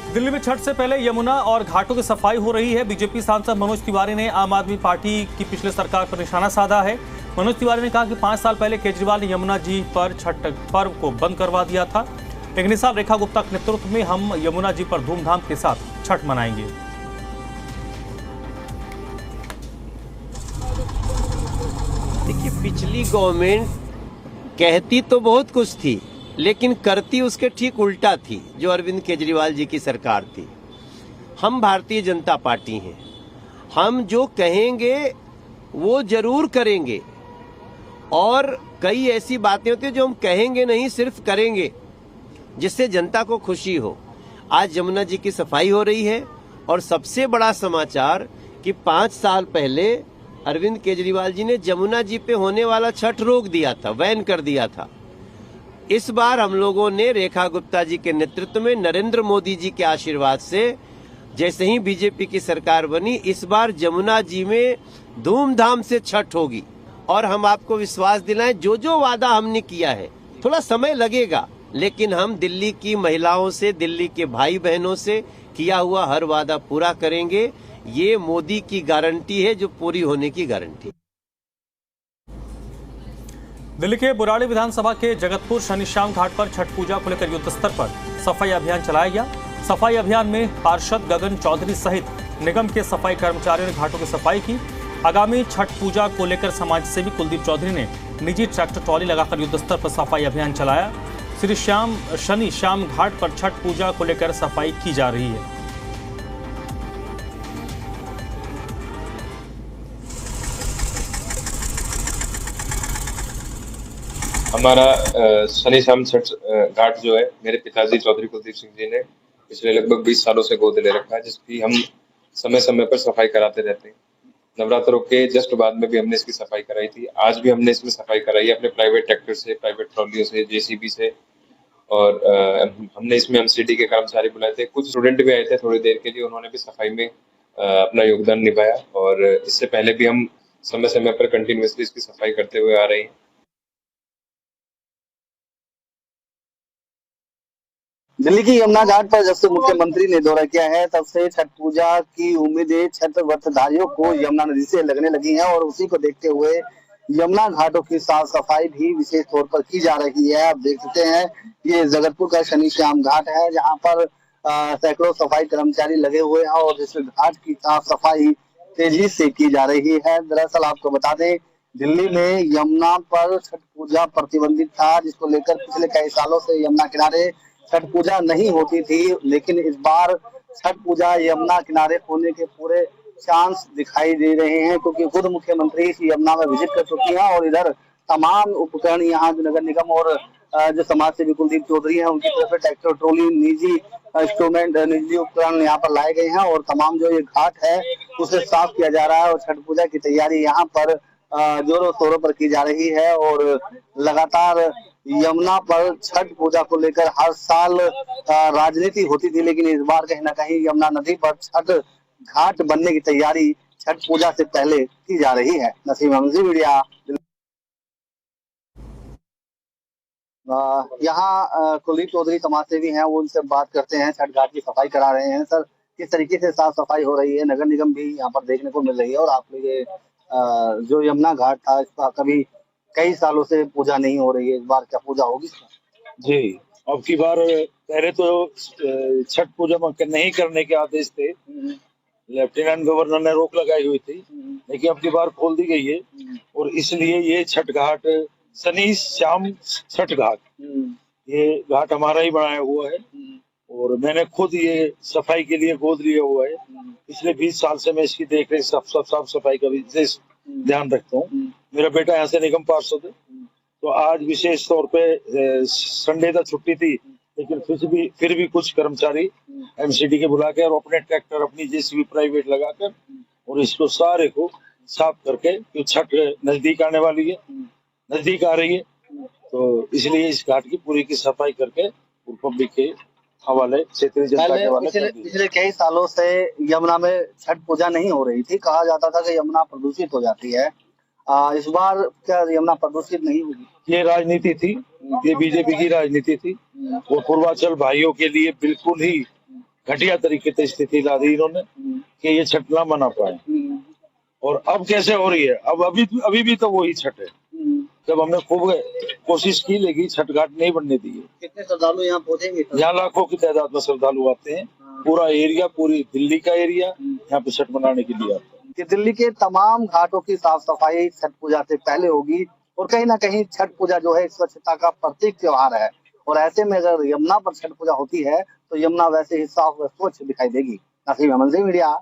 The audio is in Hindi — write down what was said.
दिल्ली में छठ से पहले यमुना और घाटों की सफाई हो रही है। बीजेपी सांसद मनोज तिवारी ने आम आदमी पार्टी की पिछले सरकार पर निशाना साधा है। मनोज तिवारी ने कहा कि 5 साल पहले केजरीवाल ने यमुना जी पर छठ पर्व को बंद करवा दिया था, लेकिन इस साल रेखा गुप्ता के नेतृत्व में हम यमुना जी पर धूमधाम के साथ छठ मनाएंगे। देखिए, पिछली गवर्नमेंट कहती तो बहुत कुछ थी, लेकिन करती उसके ठीक उल्टा थी, जो अरविंद केजरीवाल जी की सरकार थी। हम भारतीय जनता पार्टी हैं, हम जो कहेंगे वो जरूर करेंगे, और कई ऐसी बातें होती हैं जो हम कहेंगे नहीं, सिर्फ करेंगे, जिससे जनता को खुशी हो। आज यमुना जी की सफाई हो रही है, और सबसे बड़ा समाचार कि 5 साल पहले अरविंद केजरीवाल जी ने यमुना जी पे होने वाला छठ रोक दिया था, बैन कर दिया था। इस बार हम लोगों ने रेखा गुप्ता जी के नेतृत्व में नरेंद्र मोदी जी के आशीर्वाद से, जैसे ही बीजेपी की सरकार बनी, इस बार यमुना जी में धूमधाम से छठ होगी। और हम आपको विश्वास दिलाएं, जो जो वादा हमने किया है, थोड़ा समय लगेगा, लेकिन हम दिल्ली की महिलाओं से, दिल्ली के भाई बहनों से किया हुआ हर वादा पूरा करेंगे। ये मोदी की गारंटी है, जो पूरी होने की गारंटी। दिल्ली के बुराड़ी विधानसभा के जगतपुर शनिश्याम घाट पर छठ पूजा को लेकर युद्ध स्तर पर सफाई अभियान चलाया गया। सफाई अभियान में पार्षद गगन चौधरी सहित निगम के सफाई कर्मचारियों ने घाटों की सफाई की। आगामी छठ पूजा को लेकर समाज सेवी कुलदीप चौधरी ने निजी ट्रैक्टर ट्रॉली लगाकर युद्ध स्तर पर सफाई अभियान चलाया। शनि श्याम घाट पर छठ पूजा को लेकर सफाई की जा रही है। हमारा शनि श्याम छठ घाट जो है, मेरे पिताजी चौधरी कुलदीप सिंह जी ने पिछले लगभग 20 सालों से गोद ले रखा है, जिसकी हम समय समय पर सफाई कराते रहते हैं। नवरात्रों के जस्ट बाद में भी हमने इसकी सफाई कराई थी। आज भी हमने इसमें सफाई कराई है, अपने प्राइवेट ट्रैक्टर से, प्राइवेट ट्रॉलियों से, जेसीबी से, और हमने इसमें एमसीडी के कर्मचारी बुलाए थे। कुछ स्टूडेंट भी आए थे थोड़ी देर के लिए, उन्होंने भी सफाई में अपना योगदान निभाया। और इससे पहले भी हम समय समय पर कंटिन्यूअसली इसकी सफाई करते हुए आ रहे हैं। दिल्ली की यमुना घाट पर जब से मुख्यमंत्री ने दौरा किया है, तब से छठ पूजा की उम्मीदें छठ व्रतधारियों को यमुना नदी से लगने लगी हैं, और उसी को देखते हुए यमुना घाटों की साफ सफाई भी विशेष तौर पर की जा रही है। आप देख सकते हैं, ये जगतपुर का शनि श्याम घाट है, जहां पर सैकड़ों सफाई कर्मचारी लगे हुए हैं, और इस घाट की साफ सफाई तेजी से की जा रही है। दरअसल आपको बता दें, दिल्ली में यमुना पर छठ पूजा प्रतिबंधित था, जिसको लेकर पिछले कई सालों से यमुना किनारे छठ पूजा नहीं होती थी, लेकिन इस बार छठ पूजा यमुना किनारे होने के पूरे चांस दिखाई दे रहे हैं, क्योंकि खुद मुख्यमंत्री यमुना में विजिट कर चुकी हैं, और इधर तमाम उपकरण यहाँ जो नगर निगम और जो समाज सेवी कुलदीप चौधरी हैं, उनकी तरफ से ट्रैक्टर ट्रॉली, निजी इंस्ट्रूमेंट, निजी उपकरण यहाँ पर लाए गए हैं, और तमाम जो ये घाट है उसे साफ किया जा रहा है। और छठ पूजा की तैयारी यहाँ पर जोरों शोरों पर की जा रही है, और लगातार यमुना पर छठ पूजा को लेकर हर साल राजनीति होती थी, लेकिन इस बार कहीं ना कहीं यमुना नदी पर छठ घाट बनने की तैयारी छठ पूजा से पहले की जा रही है। नसीम अहमद, मीडिया। यहाँ कुलदीप चौधरी समाज सेवी हैं, वो उनसे बात करते हैं। छठ घाट की सफाई करा रहे हैं। सर, किस तरीके से साफ सफाई हो रही है? नगर निगम भी यहाँ पर देखने को मिल रही है, और आप ये जो यमुना घाट था, इसका कभी कई सालों से पूजा नहीं हो रही है, इस बार क्या पूजा होगी? जी, अब की बार पहले तो छठ पूजा नहीं करने के आदेश थे, लेफ्टिनेंट गवर्नर ने रोक लगाई हुई थी, लेकिन अब की बार खोल दी गई है, और इसलिए ये छठ घाट शनि श्याम छठ घाट, ये घाट हमारा ही बनाया हुआ है, और मैंने खुद ये सफाई के लिए गोद लिया हुआ है। पिछले 20 साल से मैं इसकी देख रेख साफ सफाई का विशेष ध्यान रखता हूँ। मेरा बेटा यहाँ से निगम पार्षद है, तो आज विशेष तौर पे संडे का छुट्टी थी, लेकिन फिर भी कुछ कर्मचारी एमसीडी के बुला के और अपने ट्रैक्टर, अपनी जेसीबी प्राइवेट लगाकर, और इसको सारे को साफ करके, क्योंकि छठ नजदीक आने वाली है, नजदीक आ रही है, तो इसलिए इस घाट की पूरी की सफाई करके पब्लिक के हवाले, क्षेत्रीय जनता के हवाले। पिछले कई सालों से यमुना में छठ पूजा नहीं हो रही थी, कहा जाता था कि यमुना प्रदूषित हो जाती है। इस बार क्या यमुना प्रदूषित नहीं होगी? ये राजनीति थी, ये बीजेपी की राजनीति थी, और पूर्वांचल भाइयों के लिए बिल्कुल ही घटिया तरीके से स्थिति ला दी इन्होंने कि ये छठ ना मना पाए। और अब कैसे हो रही है, अब अभी भी तो वही छठ है जब हमने खूब कोशिश की, लेकिन छठ घाट नहीं बनने दी है। कितने श्रद्धालु यहाँ पहुंचेंगे? यहाँ लाखों की तादाद में श्रद्धालु आते हैं, पूरा एरिया, पूरी दिल्ली का एरिया यहाँ पे छठ मनाने के लिए आता है। कि दिल्ली के तमाम घाटों की साफ सफाई छठ पूजा से पहले होगी और कहीं ना कहीं छठ पूजा जो है स्वच्छता का प्रतीक त्योहार है, और ऐसे में अगर यमुना पर छठ पूजा होती है तो यमुना वैसे ही साफ व स्वच्छ दिखाई देगी। नसीम अहमद, मीडिया।